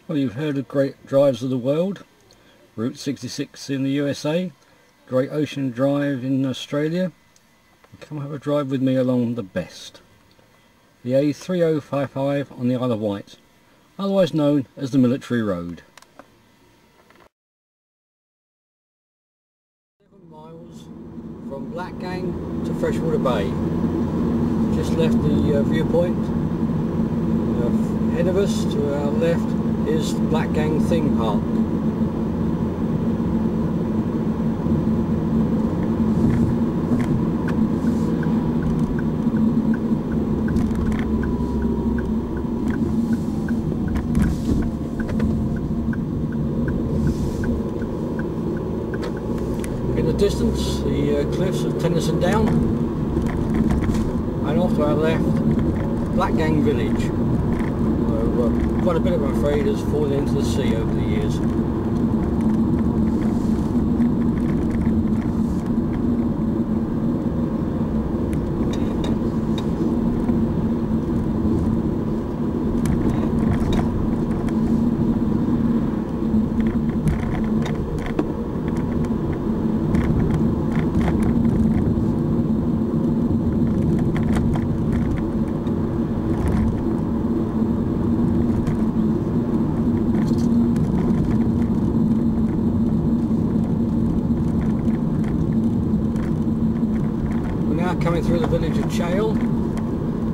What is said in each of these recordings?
Well, you've heard of Great Drives of the World, Route 66 in the USA, Great Ocean Drive in Australia. Come have a drive with me along the best. The A3055 on the Isle of Wight, otherwise known as the Military Road. 7 miles from Blackgang to Freshwater Bay. Just left the viewpoint. Ahead of us to our left is Blackgang Theme Park. In the distance, the cliffs of Tennyson Down, and off to our left, Blackgang Village. Quite a bit, I'm afraid, has fallen into the sea over the years. Coming through the village of Chale.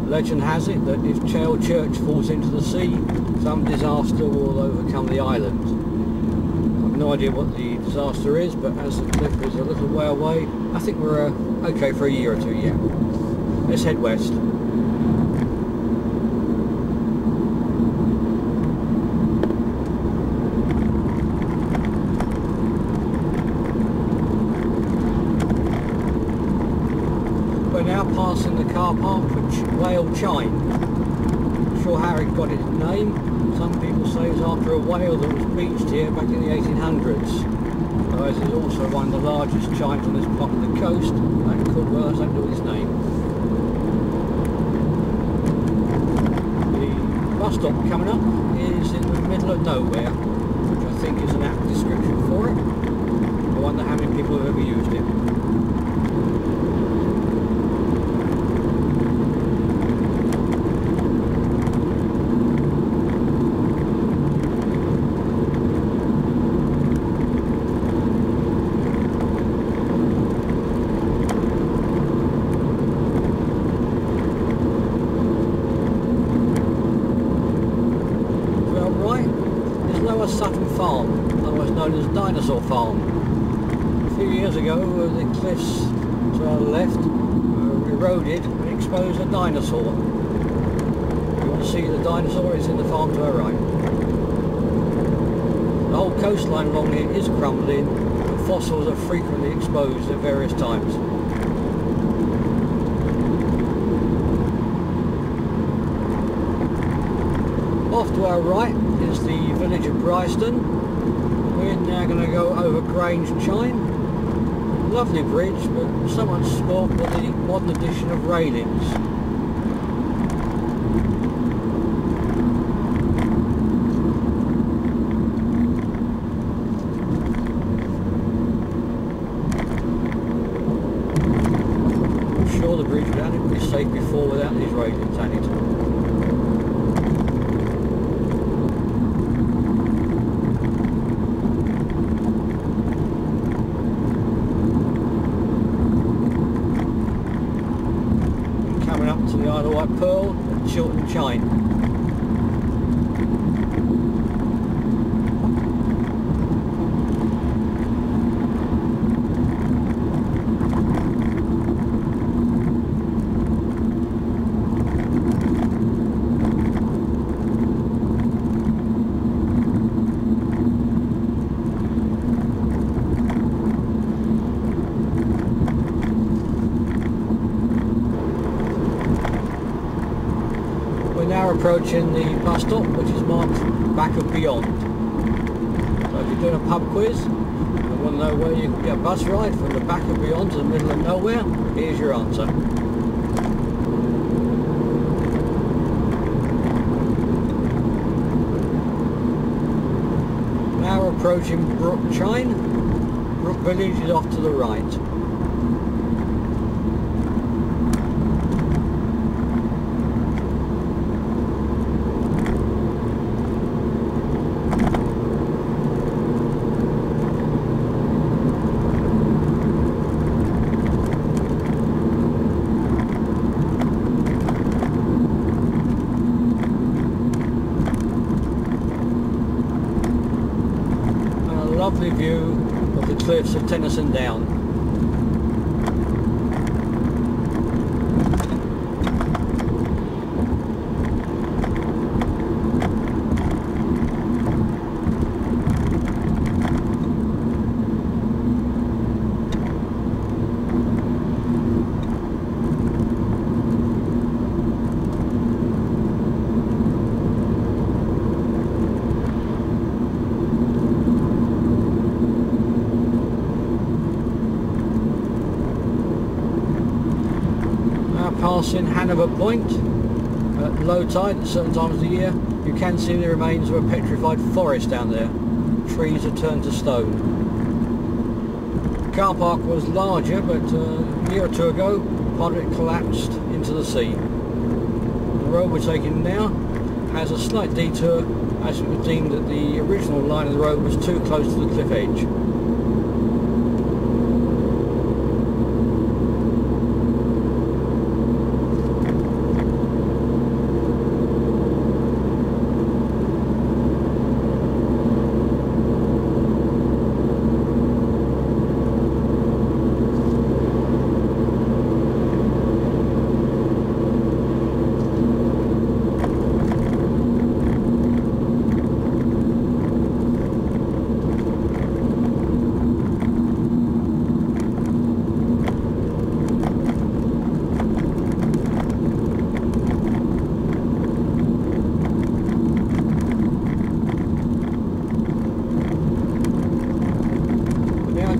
Legend has it that if Chale Church falls into the sea, some disaster will overcome the island. I've no idea what the disaster is, but as the cliff is a little way away, I think we're okay for a year or two yet. Let's head west. We're now passing the car park for Whale Chine. Not sure how it got its name. Some people say it's after a whale that was beached here back in the 1800s. As it's also one of the largest chines on this part of the coast, that could well have something to do with its name. The bus stop coming up is in the middle of nowhere, which I think is an apt description for it. I wonder how many people have ever used it. Sutton Farm, otherwise known as Dinosaur Farm. A few years ago the cliffs to our left eroded and exposed a dinosaur. If you want to see the dinosaur, it's in the farm to our right. The whole coastline along here is crumbling and fossils are frequently exposed at various times. Off to our right is the village of Bryston. We're now going to go over Grange Chine. Lovely bridge, but somewhat spoilt with the modern addition of railings. I'm sure the bridge would be safe before without these railings added. To the Isle of Wight Pearl and Chiltern Chine. Now approaching the bus stop, which is marked Back of Beyond. So if you're doing a pub quiz and want to know where you can get a bus ride from the back of Beyond to the middle of nowhere, here's your answer. approaching Brook Chine. Brook Village is off to the right. Lovely view of the cliffs of Tennyson Down. Passing Hanover Point at low tide at certain times of the year, you can see the remains of a petrified forest down there. Trees are turned to stone. The car park was larger, but a year or two ago part of it collapsed into the sea. The road we're taking now has a slight detour as it was deemed that the original line of the road was too close to the cliff edge.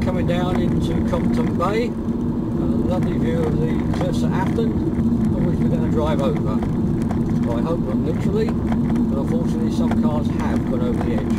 Coming down into Compton Bay, a lovely view of the cliffs at Afton, of which we're going to drive over. Well, I hope not literally, but unfortunately some cars have gone over the edge.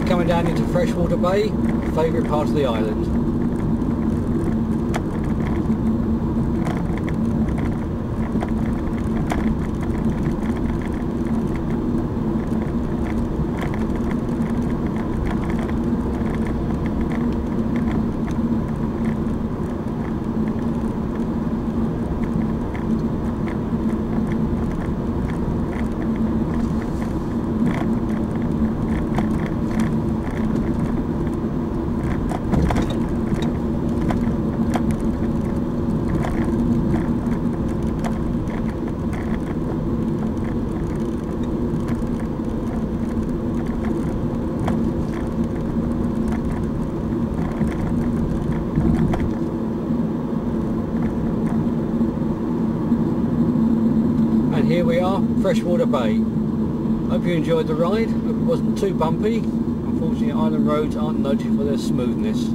Coming down into Freshwater Bay, favourite part of the island. And here we are, Freshwater Bay. Hope you enjoyed the ride. Hope it wasn't too bumpy. Unfortunately, island roads aren't noted for their smoothness.